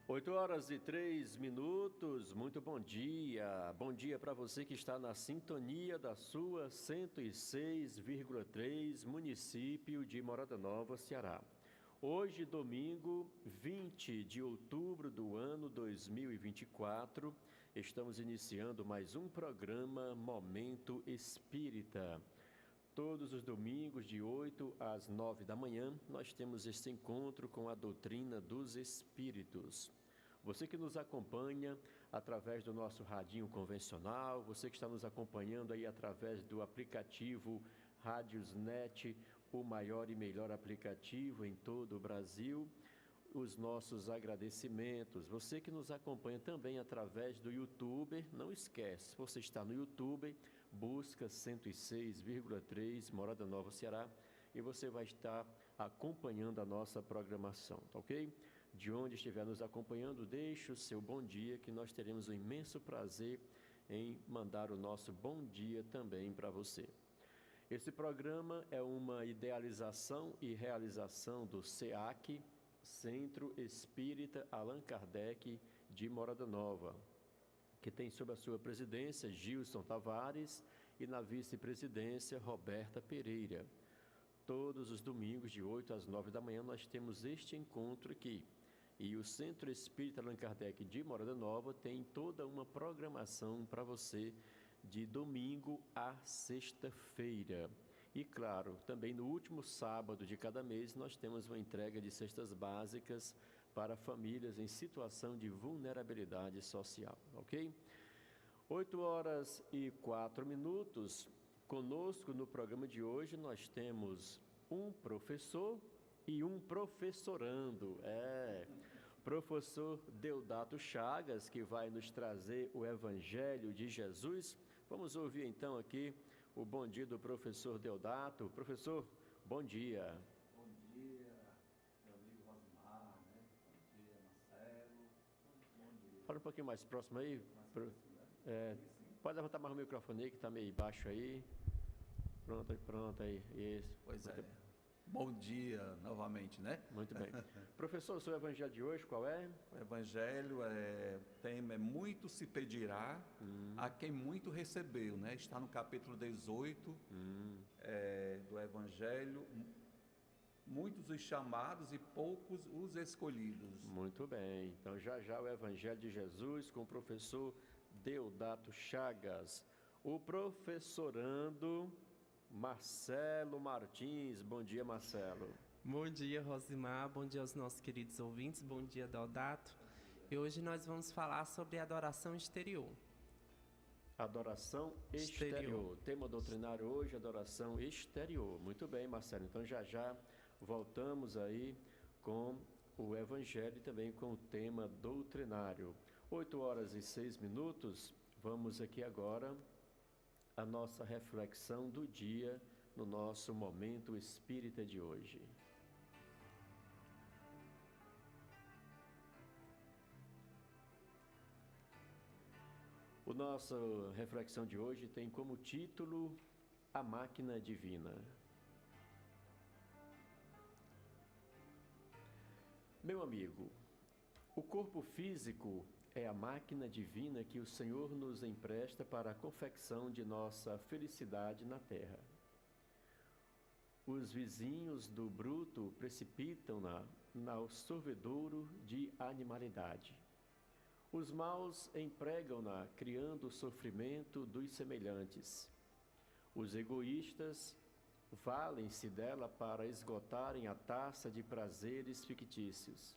8h03, muito bom dia. Bom dia para você que está na sintonia da sua 106,3, município de Morada Nova, Ceará. Hoje, domingo, 20 de outubro do ano 2024, estamos iniciando mais um programa Momento Espírita. Todos os domingos, de 8 às 9 da manhã, nós temos este encontro com a doutrina dos Espíritos. Você que nos acompanha através do nosso radinho convencional, você que está nos acompanhando aí através do aplicativo Rádiosnet, o maior e melhor aplicativo em todo o Brasil, os nossos agradecimentos. Você que nos acompanha também através do YouTube, não esquece, você está no YouTube, busca 106,3 Morada Nova, Ceará, e você vai estar acompanhando a nossa programação, tá ok? De onde estiver nos acompanhando, deixe o seu bom dia, que nós teremos o imenso prazer em mandar o nosso bom dia também para você. Esse programa é uma idealização e realização do SEAC, Centro Espírita Allan Kardec de Morada Nova, que tem sob a sua presidência Gilson Tavares e na vice-presidência Roberta Pereira. Todos os domingos, de 8 às 9 da manhã, nós temos este encontro aqui. E o Centro Espírita Allan Kardec de Morada Nova tem toda uma programação para você de domingo a sexta-feira. E claro, também no último sábado de cada mês nós temos uma entrega de cestas básicas para famílias em situação de vulnerabilidade social, ok? 8h04. Conosco no programa de hoje nós temos um professor e um professorando. Professor Deodato Chagas, que vai nos trazer o Evangelho de Jesus. Vamos ouvir então aqui o bom dia do professor Deodato. Professor, bom dia. Bom dia, meu amigo Rosimar, né? Bom dia, Marcelo. Bom dia. Fala um pouquinho mais próximo aí. Mais próximo, né? Pode levantar mais o microfone aí, que está meio baixo aí. Pronto aí. Isso. Pois é. Bom dia novamente, né? Muito bem. Professor, o seu evangelho de hoje qual é? O evangelho o tema é muito se pedirá a quem muito recebeu, né? Está no capítulo 18 do evangelho. Muitos os chamados e poucos os escolhidos. Muito bem. Então já o evangelho de Jesus com o professor Deodato Chagas. O professorando Marcelo Martins. Bom dia, Marcelo. Bom dia, Rosimar. Bom dia aos nossos queridos ouvintes. Bom dia, Deodato. E hoje nós vamos falar sobre adoração exterior. Adoração exterior. Tema doutrinário hoje, adoração exterior. Muito bem, Marcelo. Então já voltamos aí com o Evangelho e também com o tema doutrinário. 8h06. Vamos aqui agora a nossa reflexão do dia no nosso Momento Espírita de hoje. O nossa reflexão de hoje tem como título A Máquina Divina. Meu amigo, o corpo físico é a máquina divina que o Senhor nos empresta para a confecção de nossa felicidade na terra. Os vizinhos do bruto precipitam-na no sorvedouro de animalidade. Os maus empregam-na criando o sofrimento dos semelhantes. Os egoístas valem-se dela para esgotarem a taça de prazeres fictícios.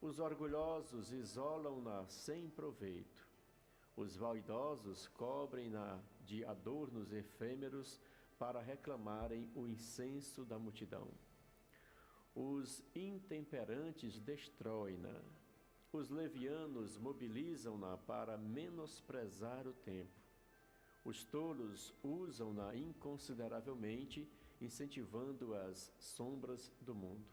Os orgulhosos isolam-na sem proveito. Os vaidosos cobrem-na de adornos efêmeros para reclamarem o incenso da multidão. Os intemperantes destroem-na. Os levianos mobilizam-na para menosprezar o tempo. Os tolos usam-na inconsideravelmente, incentivando as sombras do mundo.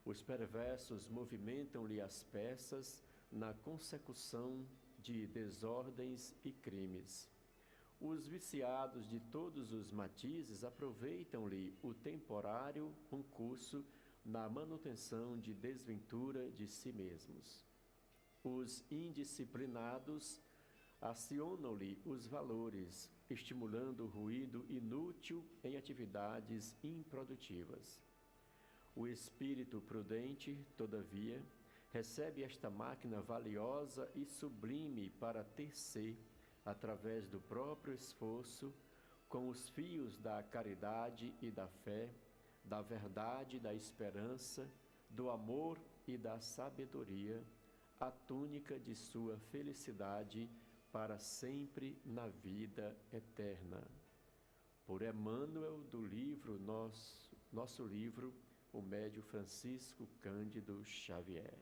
Os perversos movimentam-lhe as peças na consecução de desordens e crimes. Os viciados de todos os matizes aproveitam-lhe o temporário concurso na manutenção de desventura de si mesmos. Os indisciplinados acionam-lhe os valores, estimulando o ruído inútil em atividades improdutivas. O espírito prudente, todavia, recebe esta máquina valiosa e sublime para tecer, através do próprio esforço, com os fios da caridade e da fé, da verdade e da esperança, do amor e da sabedoria, a túnica de sua felicidade para sempre na vida eterna. Por Emmanuel, do livro nosso livro, o médio Francisco Cândido Xavier.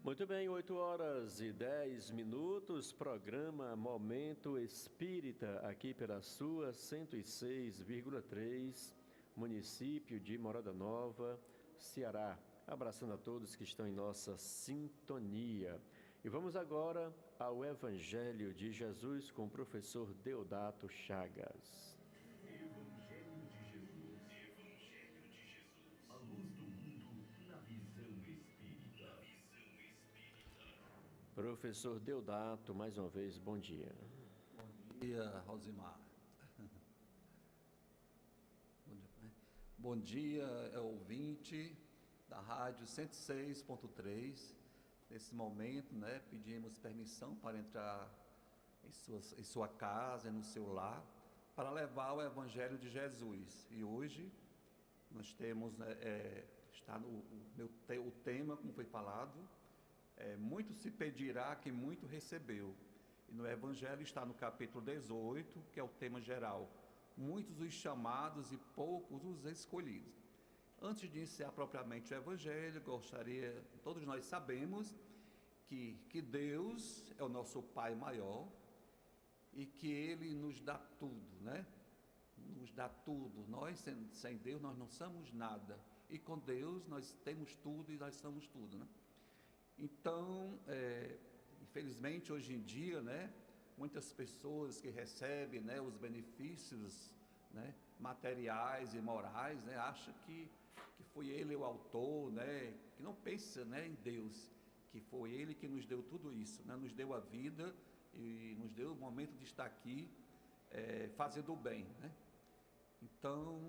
Muito bem, 8h10, programa Momento Espírita, aqui pela sua 106,3, município de Morada Nova, Ceará. Abraçando a todos que estão em nossa sintonia. E vamos agora ao Evangelho de Jesus com o professor Deodato Chagas. Professor Deodato, mais uma vez, bom dia. Bom dia, Rosimar. Bom dia, ouvinte da Rádio 106.3. Nesse momento, pedimos permissão para entrar em sua casa, no seu lar, para levar o Evangelho de Jesus. E hoje nós temos, está o tema, como foi falado, muito se pedirá a quem muito recebeu. E no Evangelho está no capítulo 18, que é o tema geral. Muitos os chamados e poucos os escolhidos. Antes de iniciar propriamente o Evangelho, todos nós sabemos que Deus é o nosso Pai maior e que Ele nos dá tudo, Nos dá tudo. Nós, sem Deus, nós não somos nada. E com Deus nós temos tudo e nós somos tudo, Então, infelizmente, hoje em dia, muitas pessoas que recebem, os benefícios, materiais e morais, acham que foi Ele o autor, que não pensa, em Deus, que foi Ele que nos deu tudo isso, nos deu a vida e nos deu o momento de estar aqui, fazendo o bem, Então,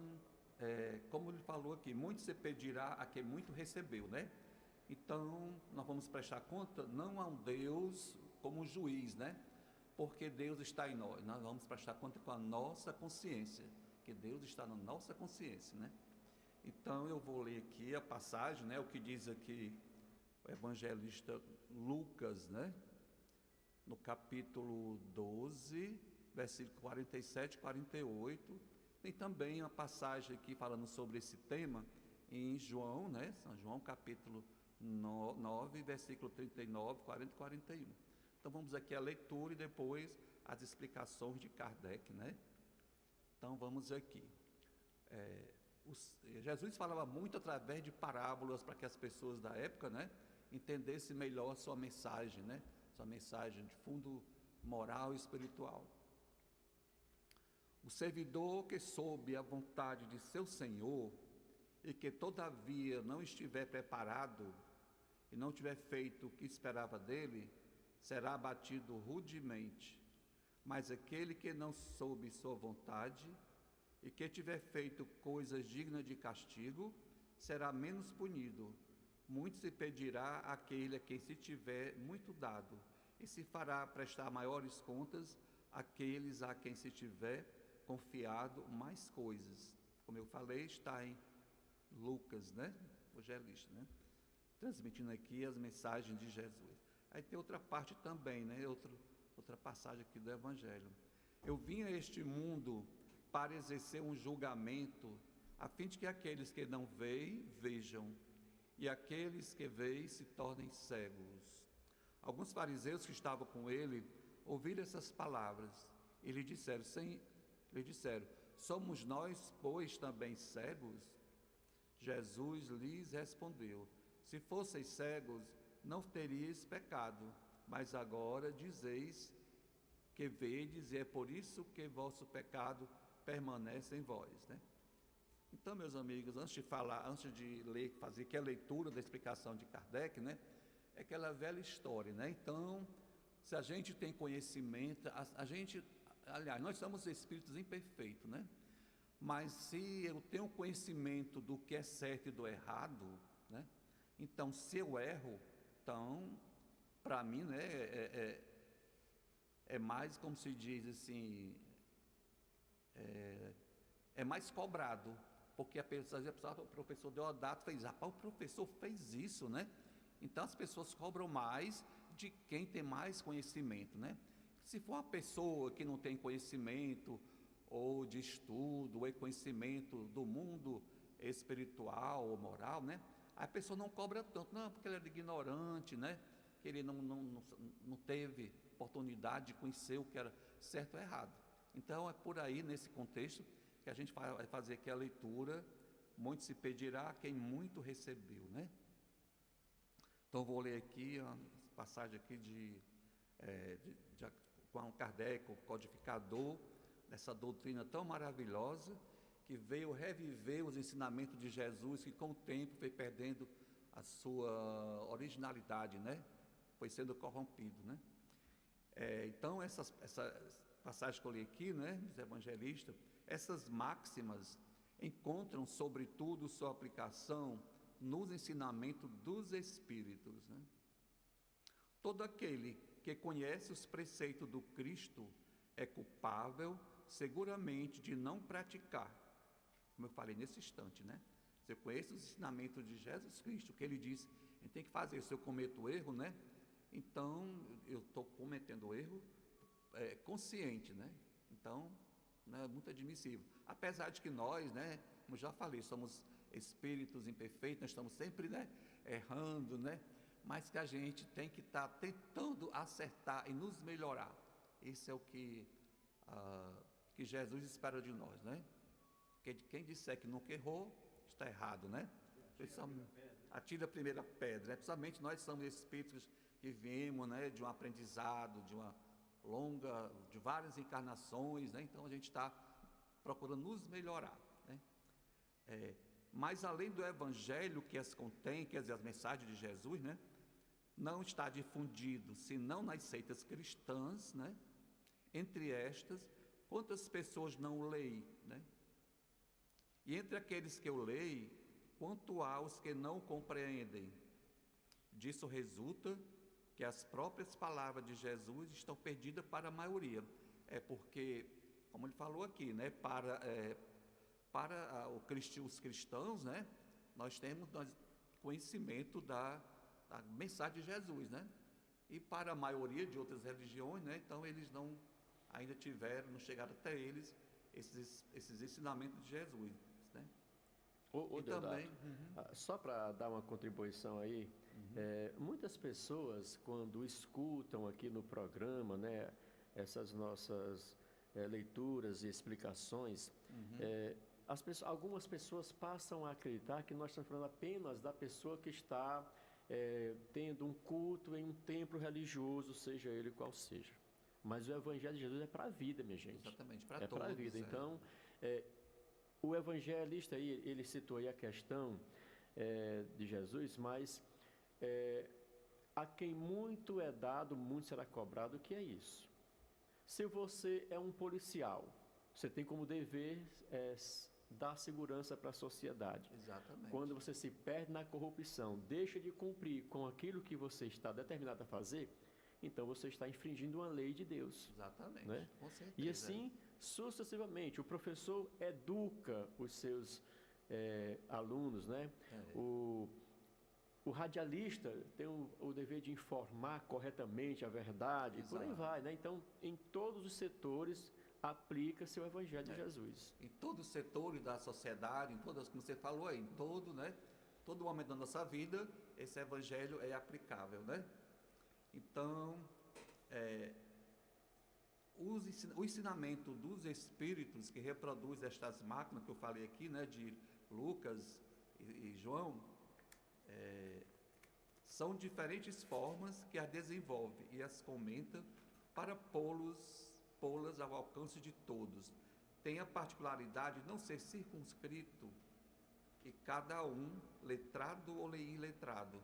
como ele falou aqui, muito se pedirá a quem muito recebeu, Então, nós vamos prestar conta não a um Deus como juiz, né? Porque Deus está em nós. Nós vamos prestar conta com a nossa consciência, que Deus está na nossa consciência, né? Então, eu vou ler aqui a passagem, né? O que diz aqui o evangelista Lucas, né? No capítulo 12, versículo 47 e 48. Tem também uma passagem aqui falando sobre esse tema em João, né? São João, capítulo 9, versículo 39, 40 e 41. Então vamos aqui à leitura e depois as explicações de Kardec, né? Então vamos aqui. Jesus falava muito através de parábolas para que as pessoas da época, né, entendessem melhor sua mensagem, né? Sua mensagem de fundo moral e espiritual. O servidor que soube a vontade de seu senhor e que todavia não estiver preparado e não tiver feito o que esperava dele, será abatido rudemente. Mas aquele que não soube sua vontade e que tiver feito coisas dignas de castigo, será menos punido. Muito se pedirá àquele a quem se tiver muito dado, e se fará prestar maiores contas àqueles a quem se tiver confiado mais coisas. Como eu falei, está em Lucas, né? Evangelista, né? Transmitindo aqui as mensagens de Jesus. Aí tem outra parte também, né? Outra passagem aqui do Evangelho. Eu vim a este mundo para exercer um julgamento, a fim de que aqueles que não veem, vejam, e aqueles que veem se tornem cegos. Alguns fariseus que estavam com ele ouviram essas palavras e lhe disseram, somos nós, pois, também cegos? Jesus lhes respondeu, se fosseis cegos, não teríeis pecado, mas agora dizeis que vedes, e é por isso que vosso pecado permanece em vós, né? Então, meus amigos, antes de ler, fazer aqui a leitura da explicação de Kardec, né? É aquela velha história, né? Então, se a gente tem conhecimento, aliás, nós somos espíritos imperfeitos, né? Mas se eu tenho conhecimento do que é certo e do errado, né? Então, se eu erro, então, para mim, né, é mais, como se diz assim, é mais cobrado, porque o professor Deodato fez, rapaz, o professor fez isso, né? Então, as pessoas cobram mais de quem tem mais conhecimento, né? Se for uma pessoa que não tem conhecimento, ou de estudo, ou conhecimento do mundo espiritual ou moral, né? A pessoa não cobra tanto, não, porque ele é ignorante, né? Que ele não teve oportunidade de conhecer o que era certo ou errado. Então, é por aí, nesse contexto, que a gente vai fazer aqui a leitura, muito se pedirá a quem muito recebeu, né? Então, vou ler aqui a passagem aqui de Allan Kardec, o codificador dessa doutrina tão maravilhosa, que veio reviver os ensinamentos de Jesus, que com o tempo foi perdendo a sua originalidade, né? Foi sendo corrompido, né? Então, essa passagem que eu li aqui, né, dos evangelistas, essas máximas encontram, sobretudo, sua aplicação nos ensinamentos dos Espíritos, né? Todo aquele que conhece os preceitos do Cristo é culpável, seguramente, de não praticar. Como eu falei nesse instante, né? Se eu conheço os ensinamentos de Jesus Cristo, que ele diz, a gente tem que fazer, se eu cometo erro, né? Então, eu estou cometendo erro consciente, né? Então, né, é muito admissível. Apesar de que nós, né, como já falei, somos espíritos imperfeitos, nós estamos sempre, né, errando, né? Mas que a gente tem que estar tentando acertar e nos melhorar. Isso é o que Jesus espera de nós, né? Porque quem disser que nunca errou, está errado, né? Atira a primeira pedra, né? Principalmente nós somos espíritos que viemos, né, de um aprendizado, de várias encarnações, né? Então a gente está procurando nos melhorar, né? Mas além do evangelho que as contém, quer dizer, as mensagens de Jesus, né, não está difundido, senão nas seitas cristãs, né? Entre estas, quantas pessoas não leem, né? E entre aqueles que eu leio, quanto há os que não compreendem? Disso resulta que as próprias palavras de Jesus estão perdidas para a maioria. É porque, como ele falou aqui, né, os cristãos, né, nós temos conhecimento da mensagem de Jesus, né? E para a maioria de outras religiões, né, então eles ainda não chegaram até eles esses ensinamentos de Jesus, né? E também, só para dar uma contribuição aí, muitas pessoas, quando escutam aqui no programa, né, essas nossas leituras e explicações, algumas pessoas passam a acreditar que nós estamos falando apenas da pessoa que está tendo um culto em um templo religioso, seja ele qual seja. Mas o Evangelho de Jesus é para a vida, minha gente. Exatamente, para todos. É para a vida. Então, o evangelista aí, ele citou aí a questão de Jesus, mas a quem muito é dado, muito será cobrado. O que é isso? Se você é um policial, você tem como dever dar segurança para a sociedade. Exatamente. Quando você se perde na corrupção, deixa de cumprir com aquilo que você está determinado a fazer, então você está infringindo uma lei de Deus. Exatamente, né? Com certeza. E assim, sucessivamente, o professor educa os seus alunos, né? O radialista tem o dever de informar corretamente a verdade, Exato. E por aí vai, né? Então, em todos os setores, aplica-se o Evangelho de Jesus. Em todos os setores da sociedade, em todas, como você falou aí, em todo momento da nossa vida, esse Evangelho é aplicável, né? Então, o ensinamento dos Espíritos que reproduz estas máquinas que eu falei aqui, né, de Lucas e João, são diferentes formas que as desenvolve e as comenta para pô-las ao alcance de todos. Tem a particularidade de não ser circunscrito que cada um, letrado ou iletrado,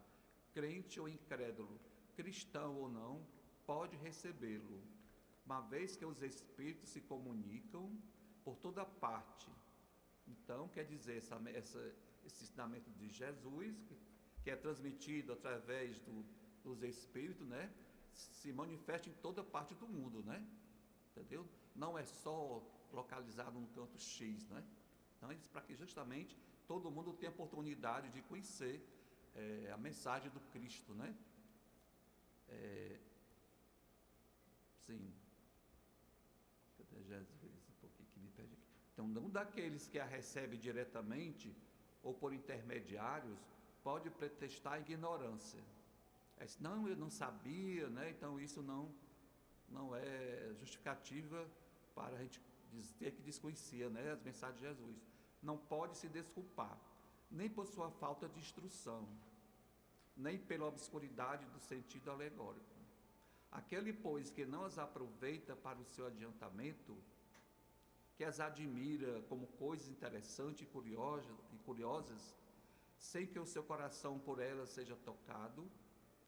crente ou incrédulo, cristão ou não, pode recebê-lo, uma vez que os Espíritos se comunicam por toda parte. Então, quer dizer, esse ensinamento de Jesus, que é transmitido através dos Espíritos, né, se manifesta em toda parte do mundo, né? Entendeu? Não é só localizado num canto X, né? Então, é para que justamente todo mundo tenha a oportunidade de conhecer a mensagem do Cristo, né? Sim. Cadê Jesus? Um pouquinho que me pede aqui. Então, não daqueles que a recebem diretamente ou por intermediários, pode pretextar ignorância. Não, eu não sabia, né? Então isso não é justificativa para a gente dizer que desconhecia, né, as mensagens de Jesus. Não pode se desculpar, nem por sua falta de instrução, nem pela obscuridade do sentido alegórico. Aquele, pois, que não as aproveita para o seu adiantamento, que as admira como coisas interessantes e curiosas, sem que o seu coração por elas seja tocado,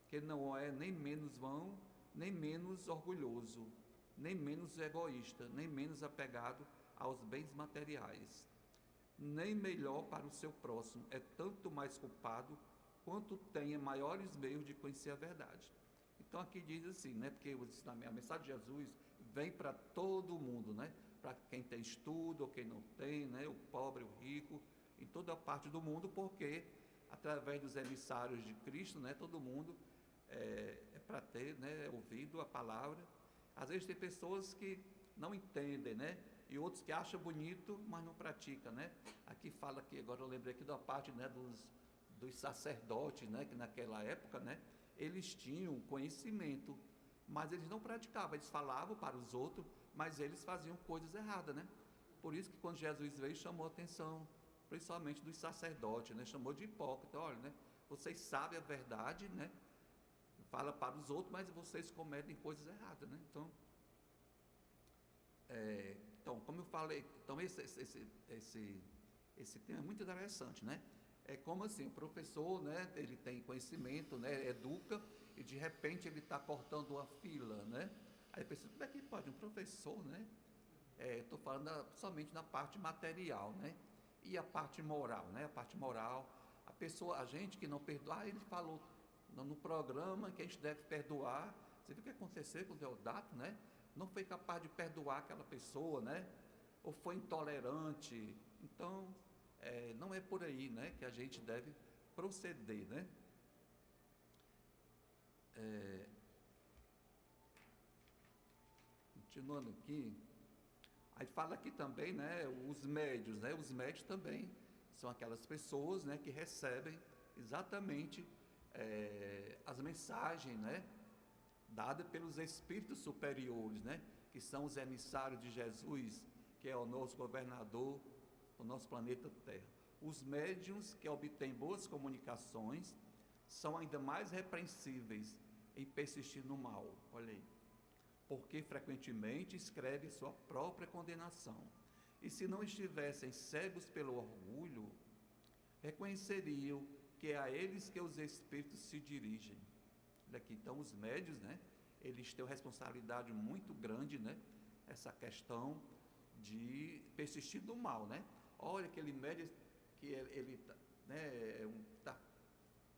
que não é nem menos vão, nem menos orgulhoso, nem menos egoísta, nem menos apegado aos bens materiais, nem melhor para o seu próximo, é tanto mais culpado quanto tenha maiores meios de conhecer a verdade. Então aqui diz assim, né, porque a mensagem de Jesus vem para todo mundo, né, para quem tem estudo ou quem não tem, né, o pobre, o rico, em toda parte do mundo, porque através dos emissários de Cristo, né, todo mundo para ter, né, ouvido a palavra. Às vezes tem pessoas que não entendem, né, e outros que acham bonito, mas não praticam, né. Aqui fala que, agora eu lembrei aqui da parte, né, dos sacerdotes, né, que naquela época, né, eles tinham conhecimento, mas eles não praticavam, eles falavam para os outros, mas eles faziam coisas erradas, né. Por isso que quando Jesus veio, chamou a atenção, principalmente dos sacerdotes, né, chamou de hipócrita. Olha, né, vocês sabem a verdade, né, fala para os outros, mas vocês cometem coisas erradas, né. Então, como eu falei, então esse tema é muito interessante, né. É como assim, o professor, né, ele tem conhecimento, né, educa, e de repente ele está cortando uma fila, né. Aí pensa, como é que pode um professor, né? Estou falando somente na parte material, né? E a parte moral, né? A parte moral, a gente que não perdoa, ele falou no programa que a gente deve perdoar. Você viu o que aconteceu com o Deodato, né? Não foi capaz de perdoar aquela pessoa, né? Ou foi intolerante. Então, não é por aí, né, que a gente deve proceder, né? Continuando aqui, aí fala aqui também, né, os médios, né? Os médios também são aquelas pessoas, né, que recebem exatamente as mensagens, né, dadas pelos espíritos superiores, né, que são os emissários de Jesus, que é o nosso governador do nosso planeta Terra. Os médiuns que obtêm boas comunicações são ainda mais repreensíveis em persistir no mal, olha aí, porque frequentemente escrevem sua própria condenação. E se não estivessem cegos pelo orgulho, reconheceriam que é a eles que os espíritos se dirigem. Olha aqui, então os médiuns, né, eles têm uma responsabilidade muito grande, né, essa questão de persistir no mal, né? Olha aquele médium que ele tá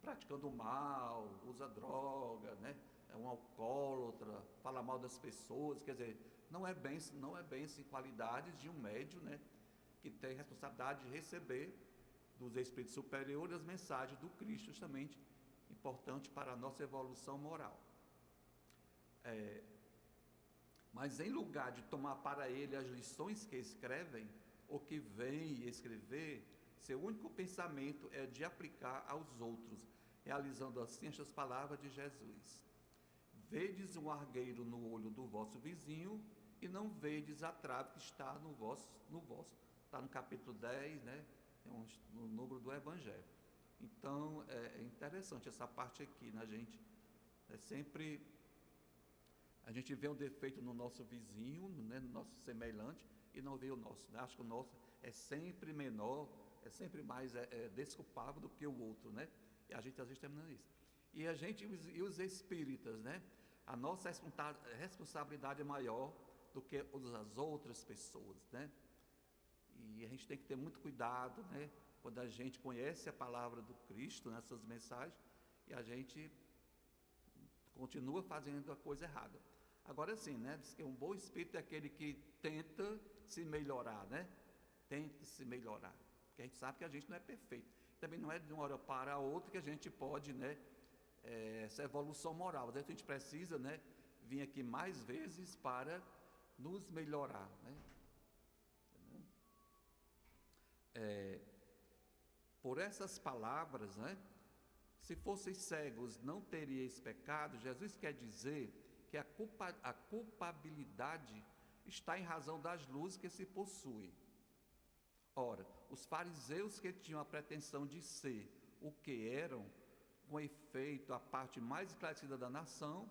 praticando mal, usa droga, né? É um alcoólatra, fala mal das pessoas, quer dizer, não é bem assim qualidades de um médium, né, que tem responsabilidade de receber dos espíritos superiores as mensagens do Cristo, justamente importante para a nossa evolução moral. Mas em lugar de tomar para ele as lições que escrevem, ou que vem escrever, seu único pensamento é de aplicar aos outros, realizando assim estas palavras de Jesus: vedes um argueiro no olho do vosso vizinho, e não vedes a trave que está no vosso. Está no capítulo 10, né? No número do Evangelho. Então, é interessante essa parte aqui, né, gente? Sempre a gente vê um defeito no nosso vizinho, né, no nosso semelhante, e não vê o nosso, né? Acho que o nosso é sempre menor, é sempre mais desculpável do que o outro, né? E a gente às vezes termina isso. E os espíritas, né? A nossa responsabilidade é maior do que as outras pessoas, né? E a gente tem que ter muito cuidado, né, quando a gente conhece a palavra do Cristo nessas mensagens e a gente continua fazendo a coisa errada. Agora sim, né, diz que um bom espírito é aquele que tenta se melhorar, né? Tenta se melhorar, porque a gente sabe que a gente não é perfeito. Também não é de uma hora para a outra que a gente pode, né, essa evolução moral. Às vezes a gente precisa, né, vir aqui mais vezes para nos melhorar, né? Por essas palavras, né, se fosseis cegos não teríeis pecado, Jesus quer dizer que a culpabilidade está em razão das luzes que se possui. Ora, os fariseus, que tinham a pretensão de ser o que eram, com efeito a parte mais esclarecida da nação,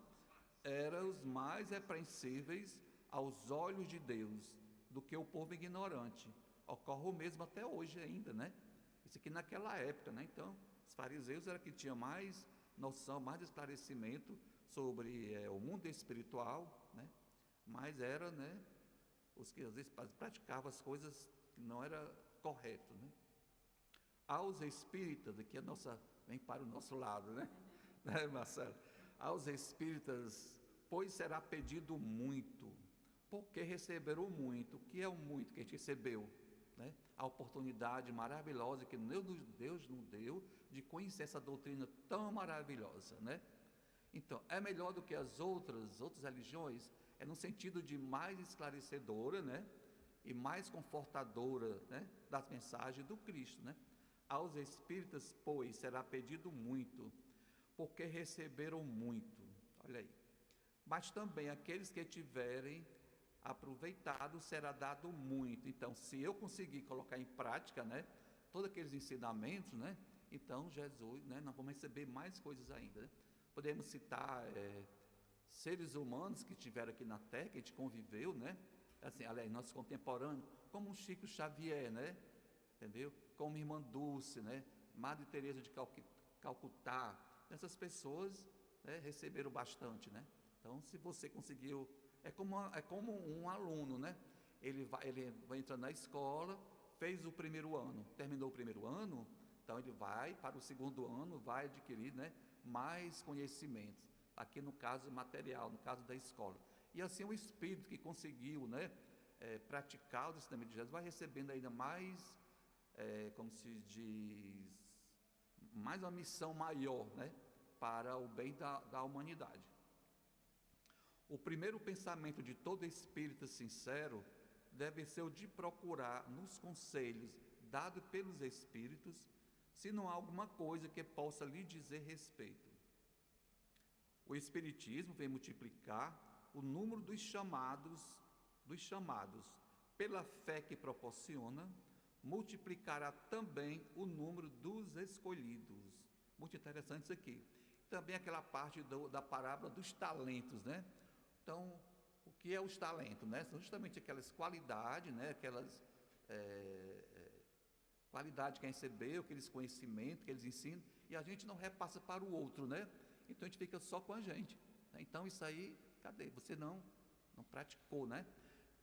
eram os mais repreensíveis aos olhos de Deus do que o povo ignorante. Ocorre o mesmo até hoje ainda, né? Isso aqui naquela época, né? Então, os fariseus eram que tinham mais noção, mais esclarecimento sobre o mundo espiritual, né? Mas era, né, os que às vezes praticavam as coisas que não era correto, né? Aos espíritas, aqui vem para o nosso lado, né? Né, Marcelo? Aos espíritas, pois será pedido muito, porque receberam muito. O que é o muito que a gente recebeu? Né? A oportunidade maravilhosa que Deus nos deu de conhecer essa doutrina tão maravilhosa, né? Então, é melhor do que as outras religiões, é no sentido de mais esclarecedora, né? E mais confortadora, né, das mensagens do Cristo, né? Aos espíritas, pois, será pedido muito, porque receberam muito. Olha aí. Mas também aqueles que tiverem aproveitado será dado muito. Então, se eu conseguir colocar em prática, né, todos aqueles ensinamentos, né, então Jesus, né, nós vamos receber mais coisas ainda, né? Podemos citar seres humanos que estiveram aqui na Terra, que a gente conviveu, né, assim, aliás, nossos contemporâneos, como o Chico Xavier, né, entendeu? Como a irmã Dulce, né, Madre Teresa de Calcutá. Essas pessoas, né, receberam bastante, né? Então, se você conseguiu, é como um aluno, né? Ele vai entrando na escola, fez o primeiro ano, terminou o primeiro ano, então ele vai para o segundo ano, vai adquirir, né, mais conhecimentos, aqui no caso material, no caso da escola. E assim o espírito que conseguiu, né, praticar o ensinamento de Jesus vai recebendo ainda mais, como se diz, mais uma missão maior, né, para o bem da humanidade. O primeiro pensamento de todo espírita sincero deve ser o de procurar nos conselhos dados pelos espíritos, se não há alguma coisa que possa lhe dizer respeito. O espiritismo vem multiplicar o número dos chamados, pela fé que proporciona, multiplicará também o número dos escolhidos. Muito interessante isso aqui. Também aquela parte da parábola dos talentos, né? Então, o que é os talentos, né? São justamente aquelas qualidades, né? Aquelas qualidades que recebeu, aqueles conhecimentos que eles ensinam, e a gente não repassa para o outro, né? Então a gente fica só com a gente, né? Então isso aí, cadê? Você não praticou, né?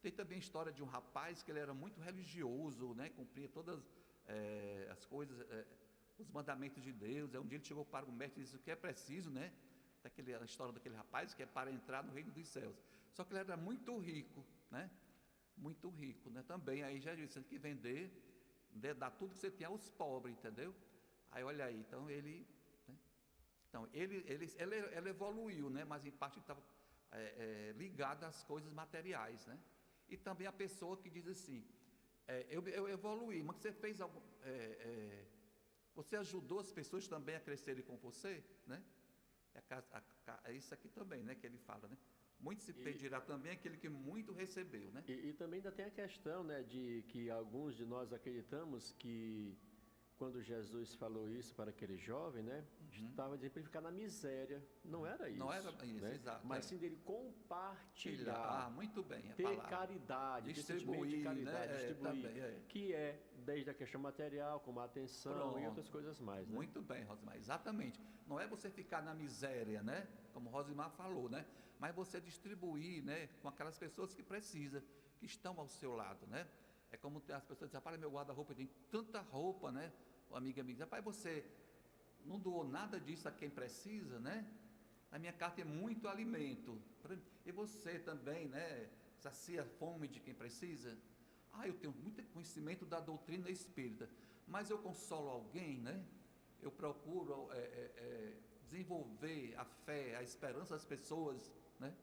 Tem também a história de um rapaz que ele era muito religioso, né? Cumpria todas as coisas, os mandamentos de Deus. Um dia ele chegou para o mestre e disse: o que é preciso, né? A história daquele rapaz que é para entrar no reino dos céus. Só que ele era muito rico, né? Muito rico, né? Também, aí já disse, você tem que vender, dar tudo que você tem aos pobres, entendeu? Aí olha aí, então ele, né? Então ele evoluiu, né? Mas em parte ele estava ligado às coisas materiais, né? E também a pessoa que diz assim, eu evoluí, mas você fez algo, você ajudou as pessoas também a crescerem com você, né? É isso aqui também, né? Que ele fala, né? Muito se pedirá também aquele que muito recebeu, né? E também ainda tem a questão, né, de que alguns de nós acreditamos que quando Jesus falou isso para aquele jovem, né, estava dizendo para ele ficar na miséria. Não era isso. Não era isso, né? exato. Mas sim dele compartilhar. Muito bem, ter palavra. caridade, Distribuir, caridade, né? distribuir, Também, que é desde a questão material, como a atenção. Pronto. E outras coisas mais. Né? Muito bem, Rosimar, exatamente. Não é você ficar na miséria, né? Como Rosimar falou, né? Mas você distribuir, né? Com aquelas pessoas que precisam, que estão ao seu lado, né? É como as pessoas dizem: rapaz, meu guarda-roupa tem tanta roupa, né? O amigo me diz: rapaz, você não doou nada disso a quem precisa, né? A minha casa tem muito alimento. E você também, né? Sacia a fome de quem precisa. Eu tenho muito conhecimento da doutrina espírita, mas eu consolo alguém, né? Eu procuro desenvolver a fé, a esperança das pessoas, né?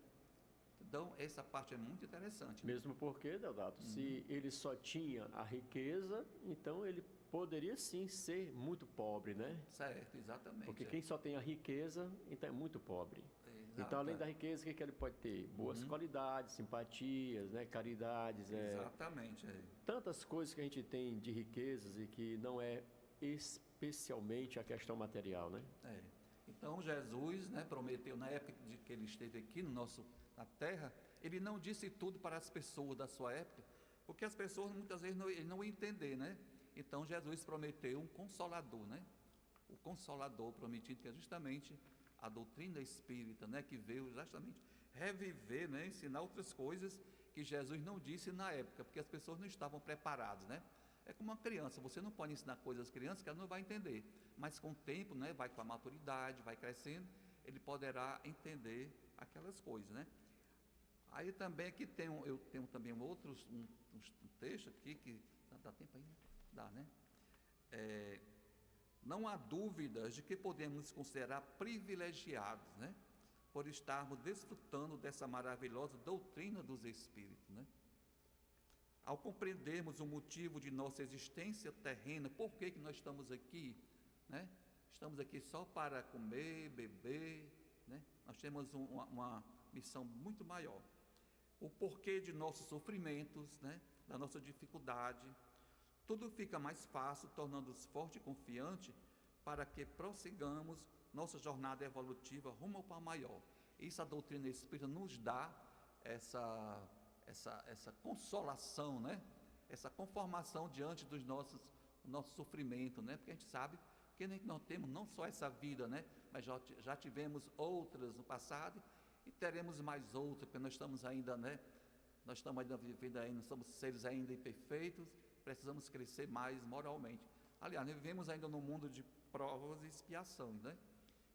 Então, essa parte é muito interessante. Mesmo porque, Deodato, se ele só tinha a riqueza, então ele poderia sim ser muito pobre, né? Certo, exatamente. Porque quem só tem a riqueza, então é muito pobre. Exato. Então, além da riqueza, o que ele pode ter? Boas qualidades, simpatias, né? Caridades. Exatamente. Tantas coisas que a gente tem de riquezas e que não é especialmente a questão material, né? Então, Jesus, né, prometeu, na época de que ele esteve aqui na terra, ele não disse tudo para as pessoas da sua época, porque as pessoas muitas vezes não iam entender, né? Então, Jesus prometeu um consolador, né? O consolador prometido, que é justamente a doutrina espírita, né? Que veio justamente reviver, né? Ensinar outras coisas que Jesus não disse na época, porque as pessoas não estavam preparadas, né? É como uma criança, você não pode ensinar coisas às crianças que ela não vai entender, mas com o tempo, né? Vai com a maturidade, vai crescendo, ele poderá entender aquelas coisas, né? Aí também aqui eu tenho também um texto aqui que dá tempo ainda? Dá, né? Não há dúvidas de que podemos considerar privilegiados, né? Por estarmos desfrutando dessa maravilhosa doutrina dos Espíritos, né? Ao compreendermos o motivo de nossa existência terrena, por que nós estamos aqui, né? Estamos aqui só para comer, beber, né? Nós temos uma missão muito maior. O porquê de nossos sofrimentos, né? Da nossa dificuldade, tudo fica mais fácil, tornando-nos forte e confiante para que prossigamos nossa jornada evolutiva rumo ao Pai Maior. Isso a doutrina espírita nos dá essa consolação, né? Essa conformação diante dos nosso sofrimento, né? Porque a gente sabe que não temos não só essa vida, né? Mas já tivemos outras no passado e teremos mais outras, porque nós estamos ainda, né? Nós estamos ainda vivendo ainda, somos seres ainda imperfeitos, precisamos crescer mais moralmente. Aliás, nós vivemos ainda num mundo de provas e expiações, né?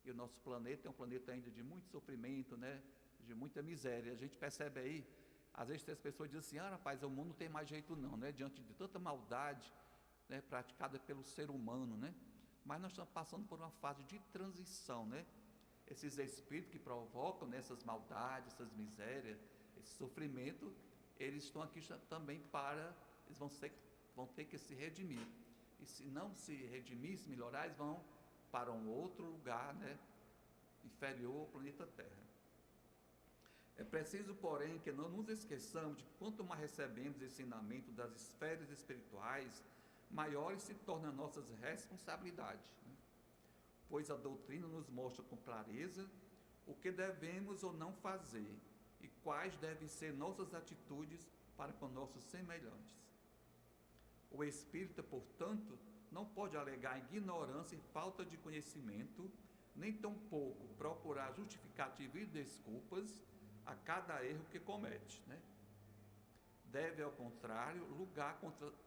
E o nosso planeta é um planeta ainda de muito sofrimento, né? De muita miséria. A gente percebe aí, às vezes as pessoas dizem assim, rapaz, o mundo não tem mais jeito não, né? Diante de tanta maldade, né, praticada pelo ser humano, né? Mas nós estamos passando por uma fase de transição, né? Esses espíritos que provocam essas maldades, essas misérias, esse sofrimento, eles estão aqui também eles vão ter que se redimir. E se não se redimir, se melhorar, eles vão para um outro lugar, né, inferior ao planeta Terra. É preciso, porém, que não nos esqueçamos de que quanto mais recebemos ensinamento das esferas espirituais, maiores se tornam nossas responsabilidades, né? Pois a doutrina nos mostra com clareza o que devemos ou não fazer e quais devem ser nossas atitudes para com nossos semelhantes. O espírita, portanto, não pode alegar ignorância e falta de conhecimento, nem tampouco procurar justificativa e desculpas a cada erro que comete, né? Deve, ao contrário,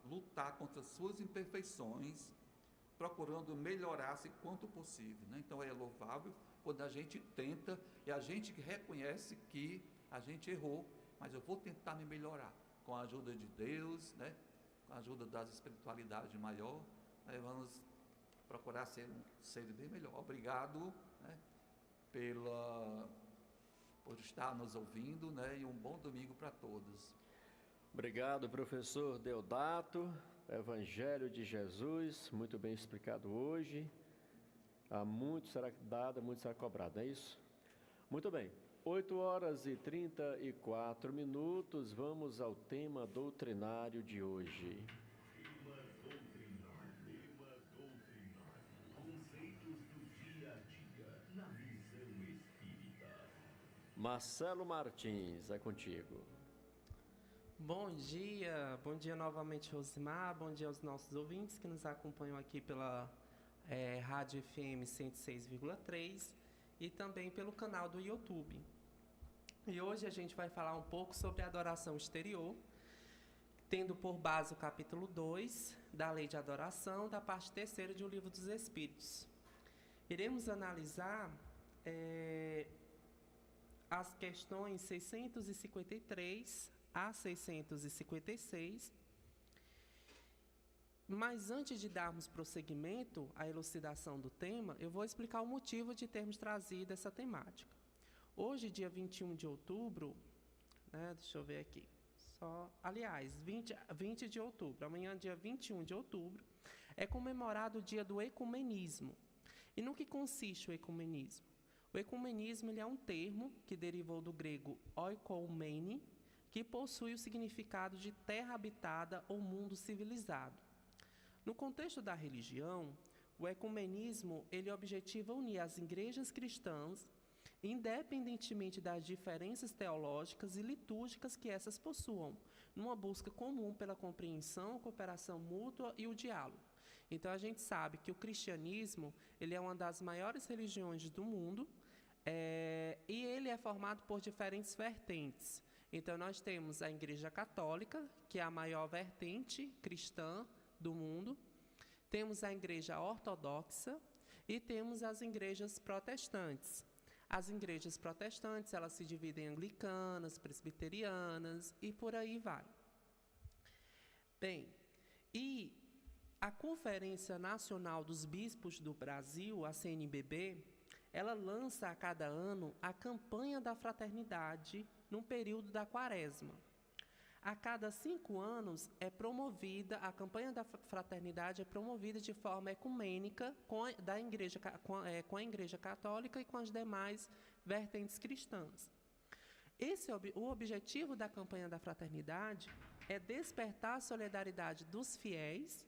lutar contra suas imperfeições, procurando melhorar-se quanto possível, né? Então é louvável quando a gente tenta e a gente reconhece que a gente errou, mas eu vou tentar me melhorar com a ajuda de Deus, né? Com a ajuda das espiritualidades maior, né? Vamos procurar ser bem melhor. Obrigado, né? Por estar nos ouvindo, né? E um bom domingo para todos. Obrigado, professor Deodato. Evangelho de Jesus, muito bem explicado hoje. Muito será dado, muito será cobrado, não é isso? Muito bem. 8h34, vamos ao tema doutrinário de hoje. Tema doutrinário. Conceitos do dia a dia na visão espírita. Marcelo Martins, é contigo. Bom dia novamente, Rosimar, bom dia aos nossos ouvintes que nos acompanham aqui pela Rádio FM 106,3 e também pelo canal do YouTube. E hoje a gente vai falar um pouco sobre a adoração exterior, tendo por base o capítulo 2 da Lei de Adoração, da parte 3ª de O Livro dos Espíritos. Iremos analisar as questões 653 a 656, mas antes de darmos prosseguimento à elucidação do tema, eu vou explicar o motivo de termos trazido essa temática. Hoje, dia 21 de outubro, né, deixa eu ver aqui, 20 de outubro, amanhã, dia 21 de outubro, é comemorado o dia do ecumenismo. E no que consiste o ecumenismo? O ecumenismo ele é um termo que derivou do grego oikoumene, que possui o significado de terra habitada ou mundo civilizado. No contexto da religião, o ecumenismo ele objetiva unir as igrejas cristãs, independentemente das diferenças teológicas e litúrgicas que essas possuam, numa busca comum pela compreensão, cooperação mútua e o diálogo. Então, a gente sabe que o cristianismo ele é uma das maiores religiões do mundo e ele é formado por diferentes vertentes. Então, nós temos a Igreja Católica, que é a maior vertente cristã do mundo, temos a Igreja Ortodoxa e temos as igrejas protestantes. As igrejas protestantes, elas se dividem em anglicanas, presbiterianas e por aí vai. Bem, e a Conferência Nacional dos Bispos do Brasil, a CNBB, ela lança a cada ano a campanha da fraternidade no período da quaresma. A cada 5 anos é promovida, a campanha da fraternidade é promovida de forma ecumênica com a Igreja Católica e com as demais vertentes cristãs. O objetivo da campanha da fraternidade é despertar a solidariedade dos fiéis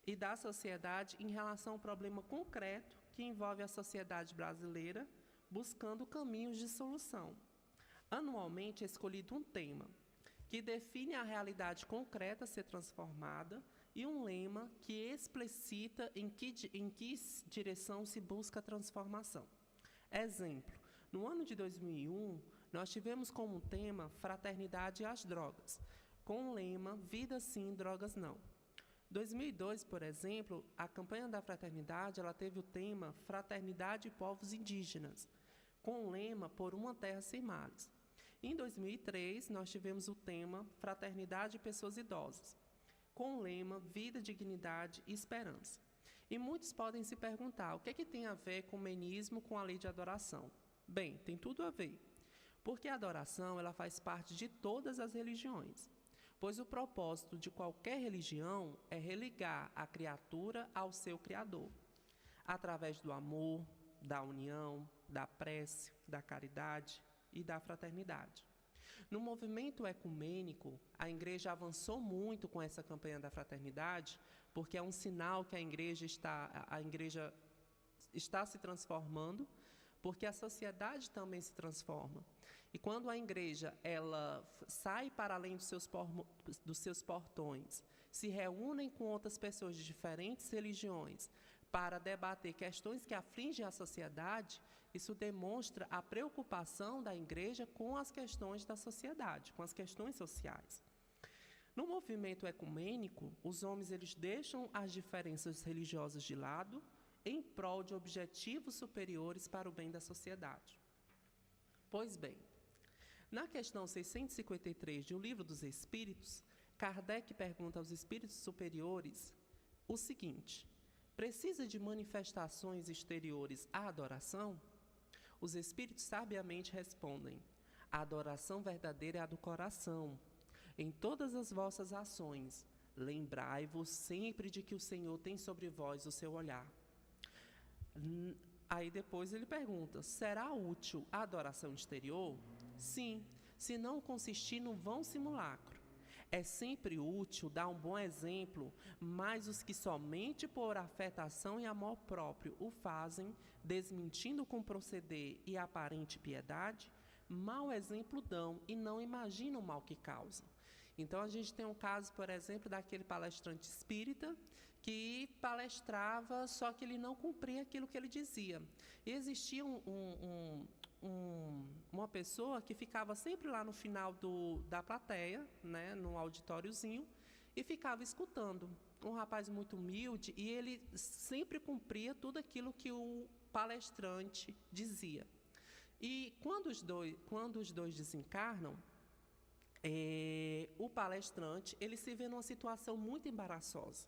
e da sociedade em relação a um problema concreto que envolve a sociedade brasileira, buscando caminhos de solução. Anualmente é escolhido um tema que define a realidade concreta a ser transformada e um lema que explicita em que direção se busca a transformação. Exemplo, no ano de 2001, nós tivemos como tema Fraternidade e as Drogas, com o lema Vida Sim, Drogas Não. 2002, por exemplo, a campanha da fraternidade, ela teve o tema Fraternidade e Povos Indígenas, com o lema Por uma Terra Sem Males. Em 2003, nós tivemos o tema Fraternidade e Pessoas Idosas, com o lema Vida, Dignidade e Esperança. E muitos podem se perguntar, o que é que tem a ver com o ecumenismo com a lei de adoração? Bem, tem tudo a ver, porque a adoração ela faz parte de todas as religiões, pois o propósito de qualquer religião é religar a criatura ao seu Criador, através do amor, da união, da prece, da caridade e da fraternidade. No movimento ecumênico, a Igreja avançou muito com essa campanha da fraternidade, porque é um sinal que a Igreja está se transformando, porque a sociedade também se transforma. E quando a Igreja ela sai para além dos seus portões, se reúnem com outras pessoas de diferentes religiões para debater questões que afligem a sociedade, isso demonstra a preocupação da Igreja com as questões da sociedade, com as questões sociais. No movimento ecumênico, os homens eles deixam as diferenças religiosas de lado em prol de objetivos superiores para o bem da sociedade. Pois bem, na questão 653 de O Livro dos Espíritos, Kardec pergunta aos espíritos superiores o seguinte: precisa de manifestações exteriores a adoração? Os espíritos sabiamente respondem: a adoração verdadeira é a do coração. Em todas as vossas ações, lembrai-vos sempre de que o Senhor tem sobre vós o seu olhar. Aí depois ele pergunta: será útil a adoração exterior? Sim, se não consistir no vão simulacro. É sempre útil dar um bom exemplo, mas os que somente por afetação e amor próprio o fazem, desmentindo com proceder e aparente piedade, mau exemplo dão e não imaginam o mal que causam. Então, a gente tem um caso, por exemplo, daquele palestrante espírita que palestrava, só que ele não cumpria aquilo que ele dizia. E existia uma pessoa que ficava sempre lá no final da plateia, né, no auditóriozinho, e ficava escutando. Um rapaz muito humilde, e ele sempre cumpria tudo aquilo que o palestrante dizia. E quando os dois desencarnam, o palestrante ele se vê numa situação muito embaraçosa.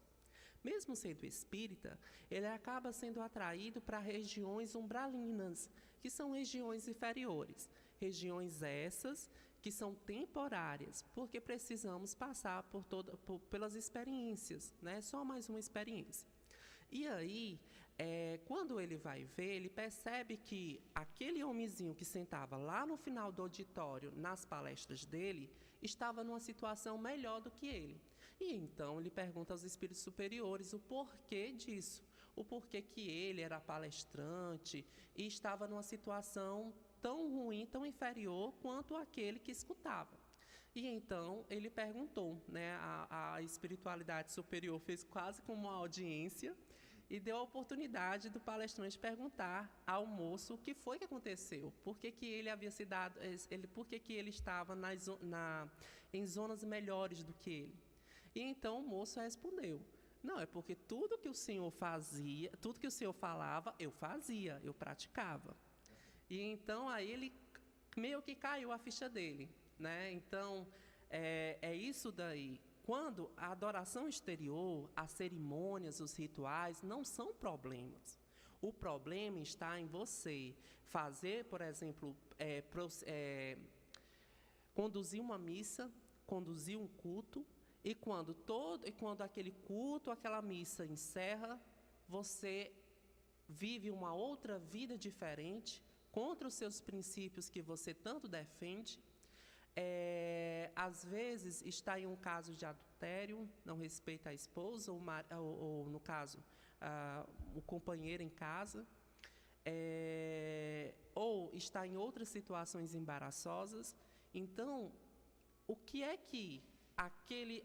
Mesmo sendo espírita, ele acaba sendo atraído para regiões umbralinas, que são regiões inferiores. Regiões essas que são temporárias, porque precisamos passar pelas experiências, né? Só mais uma experiência. E aí, quando ele vai ver, ele percebe que aquele homenzinho que sentava lá no final do auditório, nas palestras dele, estava numa situação melhor do que ele. E então ele pergunta aos espíritos superiores o porquê disso, o porquê que ele era palestrante e estava numa situação tão ruim, tão inferior quanto aquele que escutava. E então ele perguntou, né, a espiritualidade superior fez quase como uma audiência e deu a oportunidade do palestrante perguntar ao moço o que foi que aconteceu, por que ele havia se dado, por que ele estava em zonas melhores do que ele. E então o moço respondeu: não, é porque tudo que o senhor fazia, tudo que o senhor falava, eu fazia, eu praticava. E então aí ele meio que caiu a ficha dele, né? Então é isso daí. Quando a adoração exterior, as cerimônias, os rituais não são problemas. O problema está em você fazer, por exemplo, conduzir uma missa, conduzir um culto, e quando aquele culto, aquela missa encerra, você vive uma outra vida diferente, contra os seus princípios que você tanto defende. Às vezes está em um caso de adultério, não respeita a esposa, ou no caso, o companheiro em casa, ou está em outras situações embaraçosas. Então, o que é que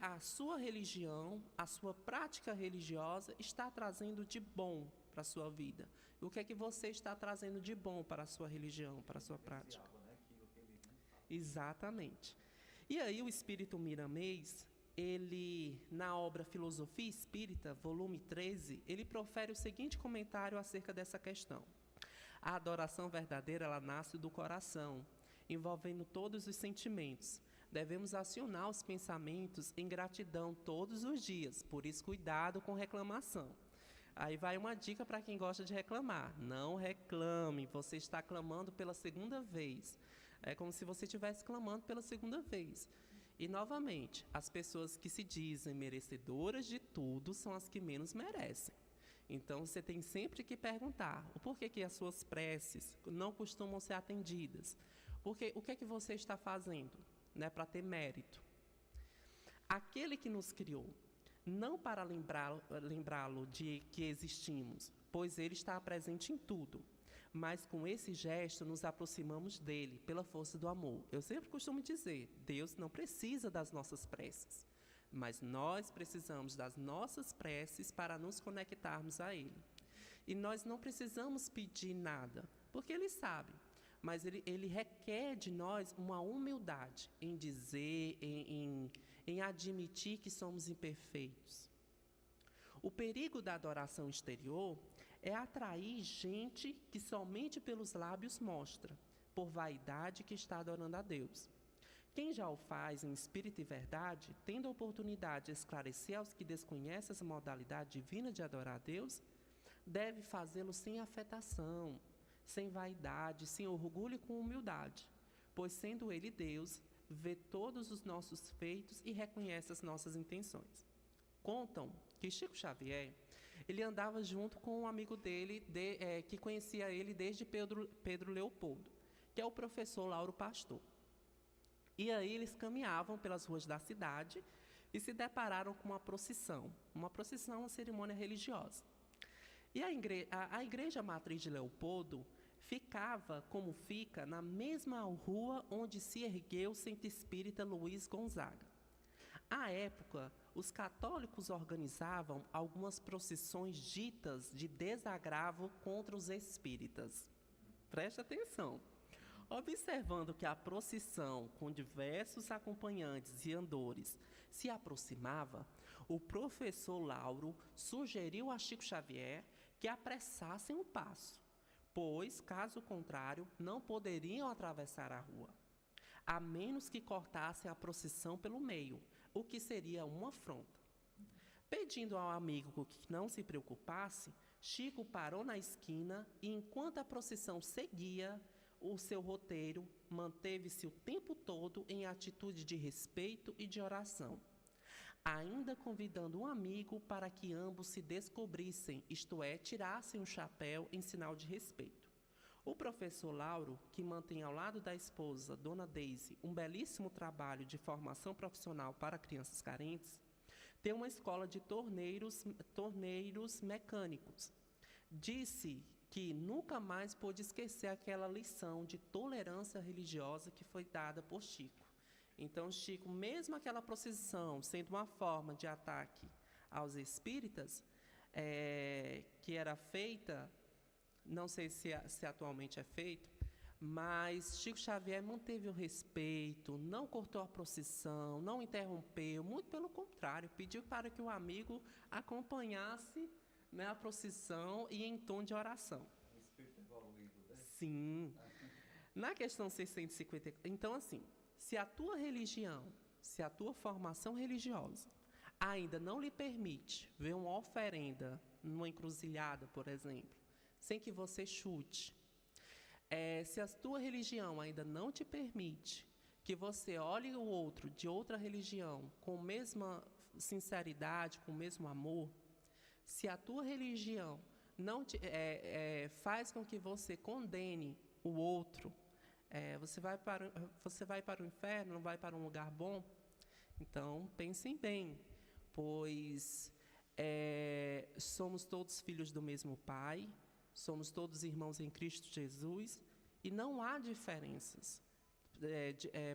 a sua religião, a sua prática religiosa está trazendo de bom para a sua vida? O que é que você está trazendo de bom para a sua religião, para a sua prática? Exatamente. E aí o espírito miramês, ele, na obra Filosofia Espírita, volume 13, ele profere o seguinte comentário acerca dessa questão. A adoração verdadeira, ela nasce do coração, envolvendo todos os sentimentos. Devemos acionar os pensamentos em gratidão todos os dias, por isso cuidado com reclamação. Aí vai uma dica para quem gosta de reclamar. Não reclame, você está clamando pela segunda vez. É como se você estivesse clamando pela segunda vez. E, novamente, as pessoas que se dizem merecedoras de tudo são as que menos merecem. Então, você tem sempre que perguntar o porquê que as suas preces não costumam ser atendidas. Porque o que é que você está fazendo, né, para ter mérito? Aquele que nos criou, não para lembrá-lo de que existimos, pois ele está presente em tudo. Mas com esse gesto nos aproximamos dele pela força do amor. Eu sempre costumo dizer, Deus não precisa das nossas preces, mas nós precisamos das nossas preces para nos conectarmos a ele. E nós não precisamos pedir nada, porque ele sabe, mas ele requer de nós uma humildade em dizer, em admitir que somos imperfeitos. O perigo da adoração exterior é atrair gente que somente pelos lábios mostra, por vaidade que está adorando a Deus. Quem já o faz em espírito e verdade, tendo a oportunidade de esclarecer aos que desconhecem essa modalidade divina de adorar a Deus, deve fazê-lo sem afetação, sem vaidade, sem orgulho e com humildade, pois sendo ele Deus, vê todos os nossos feitos e reconhece as nossas intenções. Contam que Chico Xavier, ele andava junto com um amigo dele, que conhecia ele desde Pedro Leopoldo, que é o professor Lauro Pastor. E aí eles caminhavam pelas ruas da cidade e se depararam com uma procissão, uma cerimônia religiosa. E a igreja matriz de Leopoldo ficava, como fica, na mesma rua onde se ergueu o centro espírita Luiz Gonzaga. À época, os católicos organizavam algumas procissões ditas de desagravo contra os espíritas. Preste atenção. Observando que a procissão, com diversos acompanhantes e andores, se aproximava, o professor Lauro sugeriu a Chico Xavier que apressassem o passo, pois, caso contrário, não poderiam atravessar a rua, a menos que cortassem a procissão pelo meio, o que seria uma afronta. Pedindo ao amigo que não se preocupasse, Chico parou na esquina e, enquanto a procissão seguia o seu roteiro, manteve-se o tempo todo em atitude de respeito e de oração, ainda convidando um amigo para que ambos se descobrissem, isto é, tirassem o chapéu em sinal de respeito. O professor Lauro, que mantém ao lado da esposa, Dona Deise, um belíssimo trabalho de formação profissional para crianças carentes, tem uma escola de torneiros mecânicos. Disse que nunca mais pôde esquecer aquela lição de tolerância religiosa que foi dada por Chico. Então, Chico, mesmo aquela procissão sendo uma forma de ataque aos espíritas, que era feita, não sei se atualmente é feito, mas Chico Xavier manteve o respeito, não cortou a procissão, não interrompeu, muito pelo contrário, pediu para que o amigo acompanhasse, né, a procissão e em tom de oração. O espírito evoluído, né? Sim. Na questão 650, então assim, se a tua religião, se a tua formação religiosa ainda não lhe permite ver uma oferenda numa encruzilhada, por exemplo, sem que você chute, se a tua religião ainda não te permite que você olhe o outro de outra religião com a mesma sinceridade, com o mesmo amor, se a tua religião não faz com que você condene o outro, você vai para o inferno, não vai para um lugar bom? Então, pensem bem, pois somos todos filhos do mesmo Pai, somos todos irmãos em Cristo Jesus, e não há diferenças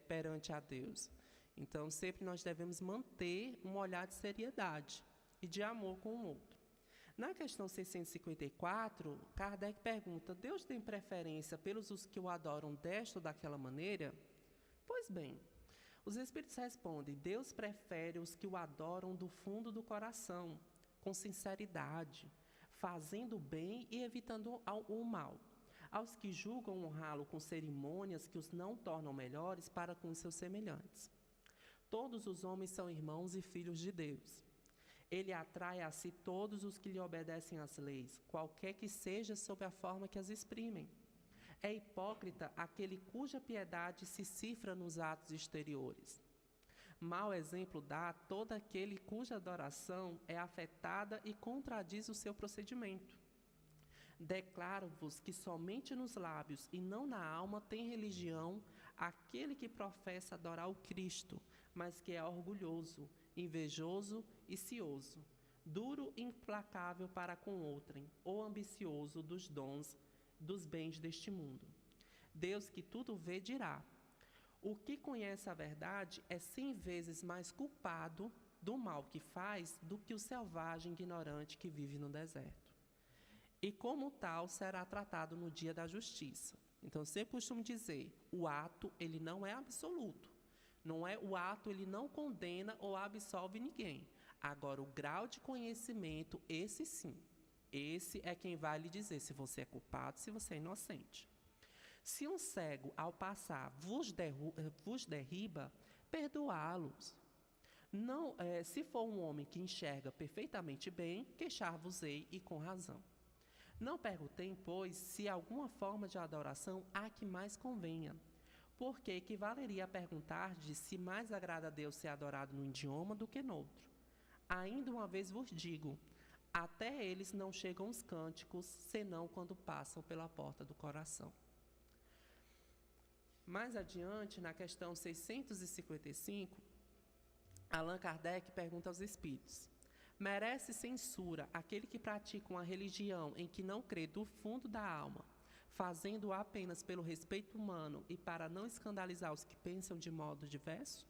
perante a Deus. Então, sempre nós devemos manter um olhar de seriedade e de amor com o outro. Na questão 654, Kardec pergunta: Deus tem preferência pelos que o adoram desta ou daquela maneira? Pois bem, Os Espíritos respondem: Deus prefere os que o adoram do fundo do coração, com sinceridade, fazendo o bem e evitando o mal, aos que julgam honrá-lo com cerimônias que os não tornam melhores para com os seus semelhantes. Todos os homens são irmãos e filhos de Deus. Ele atrai a si todos os que lhe obedecem às leis, qualquer que seja sob a forma que as exprimem. É hipócrita aquele cuja piedade se cifra nos atos exteriores. Mau exemplo dá todo aquele cuja adoração é afetada e contradiz o seu procedimento. Declaro-vos que somente nos lábios e não na alma tem religião aquele que professa adorar o Cristo, mas que é orgulhoso, invejoso e cioso, duro e implacável para com outrem, ou ambicioso dos dons, dos bens deste mundo. Deus que tudo vê dirá: o que conhece a verdade é 100 vezes mais culpado do mal que faz do que o selvagem ignorante que vive no deserto. E como tal será tratado no dia da justiça. Então, eu sempre costumo dizer, o ato ele não é absoluto. O ato ele não condena ou absolve ninguém. Agora, o grau de conhecimento, esse sim. Esse é quem vai lhe dizer se você é culpado, se você é inocente. Se um cego, ao passar, vos derriba, perdoá-los. Não, se for um homem que enxerga perfeitamente bem, queixar-vos-ei e com razão. Não perguntem, pois, se alguma forma de adoração há que mais convenha, porque equivaleria a perguntar-de se mais agrada a Deus ser adorado num idioma do que noutro. Ainda uma vez vos digo, até eles não chegam os cânticos, senão quando passam pela porta do coração. Mais adiante, na questão 655, Allan Kardec pergunta aos espíritos: merece censura aquele que pratica uma religião em que não crê do fundo da alma, fazendo-o apenas pelo respeito humano e para não escandalizar os que pensam de modo diverso?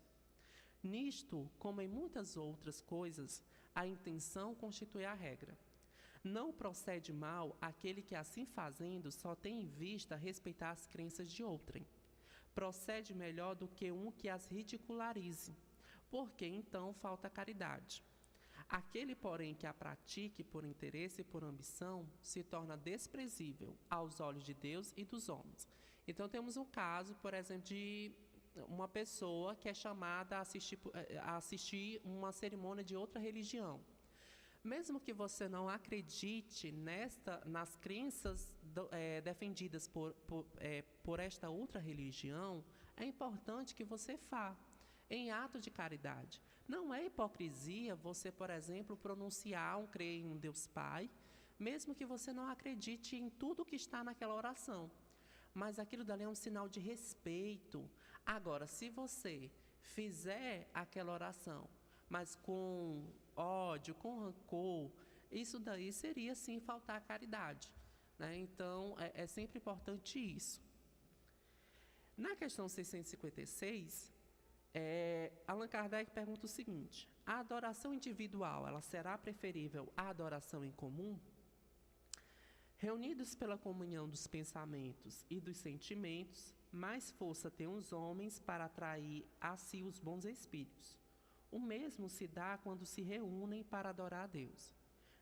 Nisto, como em muitas outras coisas, a intenção constitui a regra. Não procede mal aquele que, assim fazendo, só tem em vista respeitar as crenças de outrem. Procede melhor do que um que as ridicularize, porque então falta caridade. Aquele, porém, que a pratique por interesse e por ambição, se torna desprezível aos olhos de Deus e dos homens. Então, temos um caso, por exemplo, de uma pessoa que é chamada a assistir uma cerimônia de outra religião. Mesmo que você não acredite nas crenças defendidas por esta outra religião, é importante que você faça em ato de caridade. Não é hipocrisia você, por exemplo, pronunciar crer em um Deus Pai, mesmo que você não acredite em tudo que está naquela oração. Mas aquilo dali é um sinal de respeito. Agora, se você fizer aquela oração, mas com ódio, com rancor, isso daí seria, sim, faltar a caridade, né? Então, é sempre importante isso. Na questão 656, Allan Kardec pergunta o seguinte: a adoração individual, ela será preferível à adoração em comum? Reunidos pela comunhão dos pensamentos e dos sentimentos, mais força têm os homens para atrair a si os bons espíritos. O mesmo se dá quando se reúnem para adorar a Deus.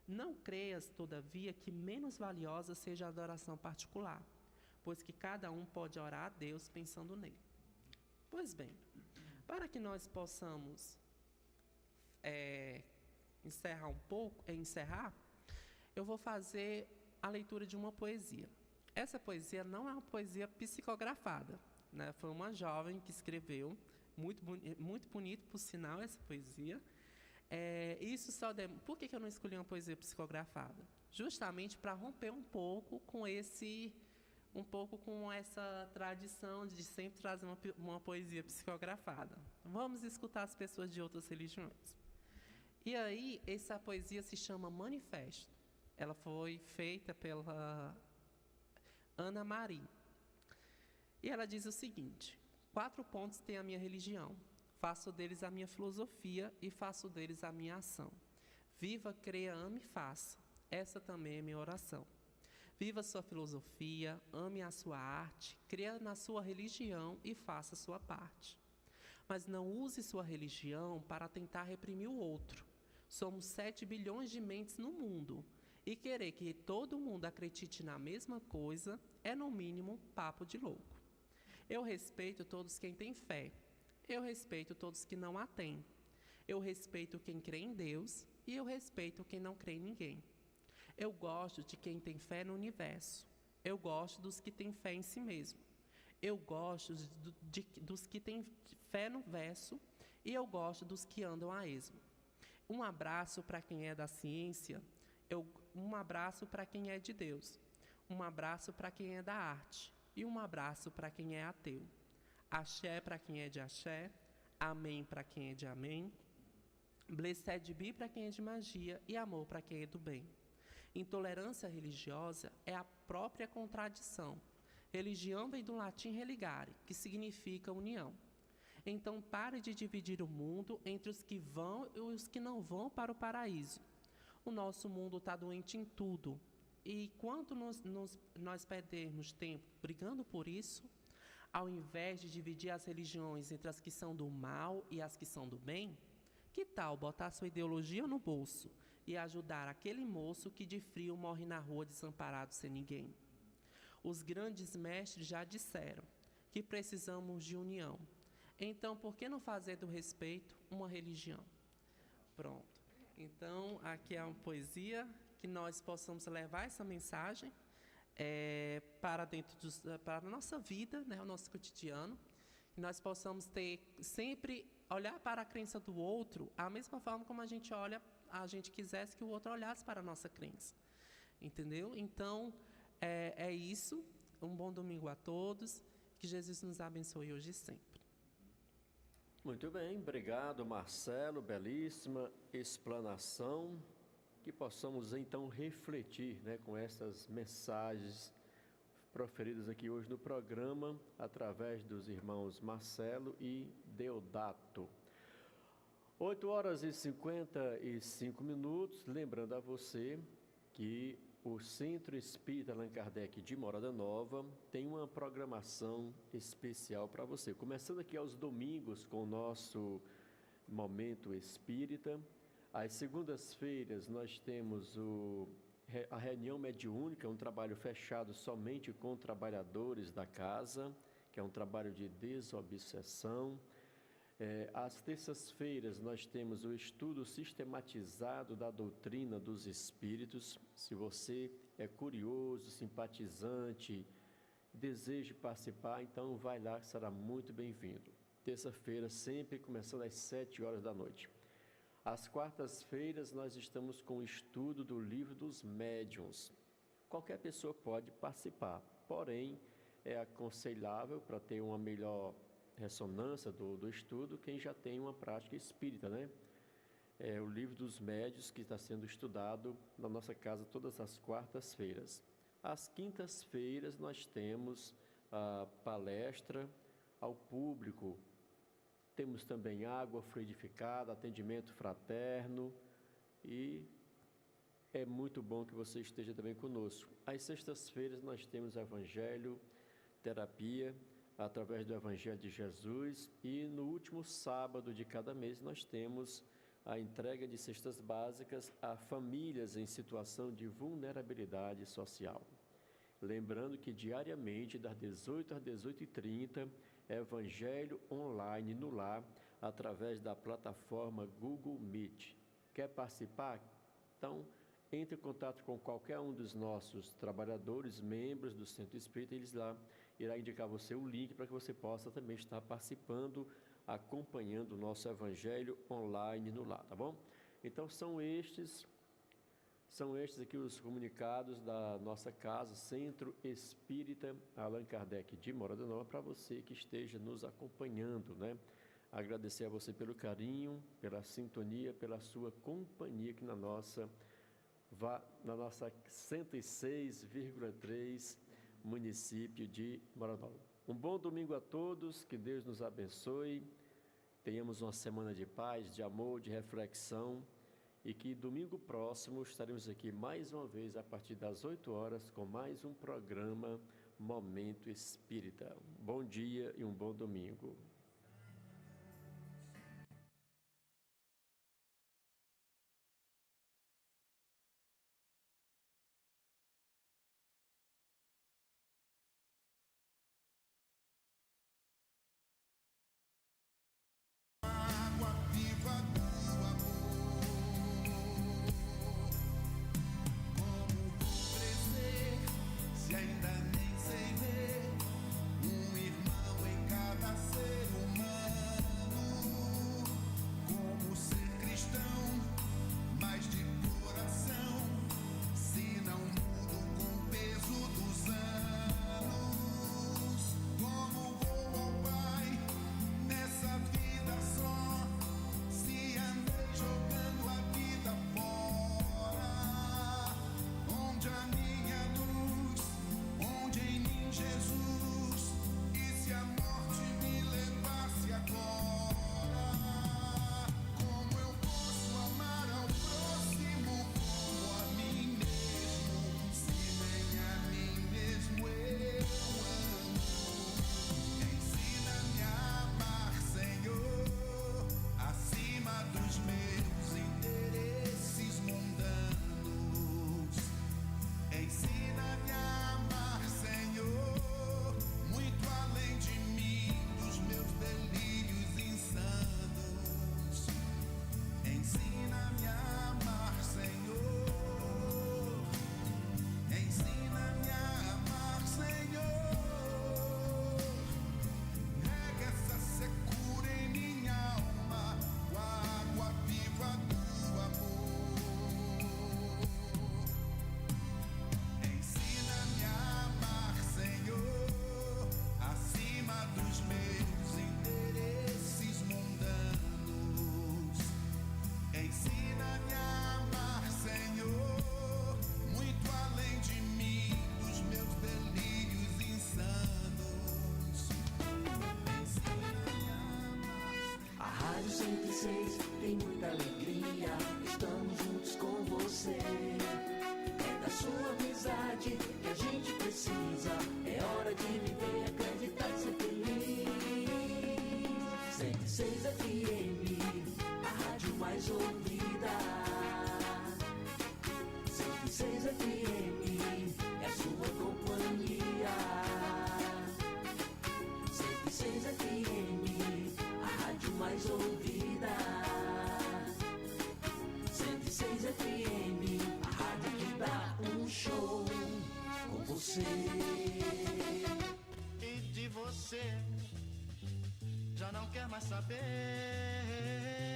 Não creias, todavia, que menos valiosa seja a adoração particular, pois que cada um pode orar a Deus pensando nele. Pois bem, para que nós possamos encerrar, eu vou fazer a leitura de uma poesia. Essa poesia não é uma poesia psicografada, né? Foi uma jovem que escreveu, muito bonito, por sinal, essa poesia. Por que eu não escolhi uma poesia psicografada? Justamente para romper um pouco com essa tradição de sempre trazer uma poesia psicografada. Vamos escutar as pessoas de outras religiões. E aí, essa poesia se chama Manifesto. Ela foi feita pela Ana Maria. E ela diz o seguinte: 4 pontos tem a minha religião. Faço deles a minha filosofia e faço deles a minha ação. Viva, creia, ame e faça. Essa também é minha oração. Viva a sua filosofia, ame a sua arte, creia na sua religião e faça a sua parte. mas não use sua religião para tentar reprimir o outro. Somos 7 bilhões de mentes no mundo, e querer que todo mundo acredite na mesma coisa é, no mínimo, papo de louco. Eu respeito todos quem têm fé. Eu respeito todos que não a têm. Eu respeito quem crê em Deus e eu respeito quem não crê em ninguém. Eu gosto de quem tem fé no universo. Eu gosto dos que têm fé em si mesmo. Eu gosto dos que têm fé no verso e eu gosto dos que andam a esmo. Um abraço para quem é da ciência, um abraço para quem é de Deus. Um abraço para quem é da arte e um abraço para quem é ateu. Axé para quem é de axé, amém para quem é de amém, blessed be para quem é de magia e amor para quem é do bem. Intolerância religiosa é a própria contradição. Religião vem do latim religare, que significa união. Então pare de dividir o mundo entre os que vão e os que não vão para o paraíso. O nosso mundo está doente em tudo. E quanto nós perdermos tempo brigando por isso, ao invés de dividir as religiões entre as que são do mal e as que são do bem, que tal botar sua ideologia no bolso e ajudar aquele moço que de frio morre na rua desamparado sem ninguém? Os grandes mestres já disseram que precisamos de união. Então, por que não fazer do respeito uma religião? Pronto. Então, aqui é uma poesia que nós possamos levar essa mensagem para a nossa vida, né, o nosso cotidiano, que nós possamos sempre olhar para a crença do outro a mesma forma como a gente quisesse que o outro olhasse para a nossa crença. Entendeu? Então, é isso. Um bom domingo a todos. Que Jesus nos abençoe hoje e sempre. Muito bem, obrigado, Marcelo, belíssima explanação, que possamos então refletir, né, com essas mensagens proferidas aqui hoje no programa, através dos irmãos Marcelo e Deodato. 8h55, lembrando a você que o Centro Espírita Allan Kardec de Morada Nova tem uma programação especial para você. Começando aqui aos domingos com o nosso Momento Espírita. Às segundas-feiras nós temos a reunião mediúnica, um trabalho fechado somente com trabalhadores da casa, que é um trabalho de desobsessão. Às terças-feiras nós temos o estudo sistematizado da doutrina dos espíritos. Se você é curioso, simpatizante, deseja participar, então vai lá que será muito bem-vindo. Terça-feira sempre começando às 7h. Às quartas-feiras nós estamos com o estudo do Livro dos Médiuns. Qualquer pessoa pode participar, porém é aconselhável, para ter uma melhor ressonância do estudo, quem já tem uma prática espírita, né? É o Livro dos Médiuns que está sendo estudado na nossa casa todas as quartas-feiras. Às quintas-feiras nós temos a palestra ao público. Temos também água fluidificada, atendimento fraterno e é muito bom que você esteja também conosco. Às sextas-feiras nós temos Evangelho, terapia, através do Evangelho de Jesus, e no último sábado de cada mês nós temos a entrega de cestas básicas a famílias em situação de vulnerabilidade social. Lembrando que diariamente, das 18 às 18h30, Evangelho online no lar, através da plataforma Google Meet. Quer participar? Então, entre em contato com qualquer um dos nossos trabalhadores, membros do Centro Espírita, eles lá irá indicar você o link para que você possa também estar participando, acompanhando o nosso Evangelho online no lar, tá bom? Então, são estes aqui os comunicados da nossa casa, Centro Espírita Allan Kardec de Morada Nova, para você que esteja nos acompanhando, né? Agradecer a você pelo carinho, pela sintonia, pela sua companhia aqui na nossa 106,3 município de Morada Nova. Um bom domingo a todos, que Deus nos abençoe, tenhamos uma semana de paz, de amor, de reflexão, e que domingo próximo estaremos aqui mais uma vez a partir das 8h com mais um programa Momento Espírita. Bom dia e um bom domingo. mais ouvida. 106 FM é a sua companhia. 106 FM, a rádio mais ouvida. 106 FM, a rádio que dá um show com você. E de você já não quer mais saber.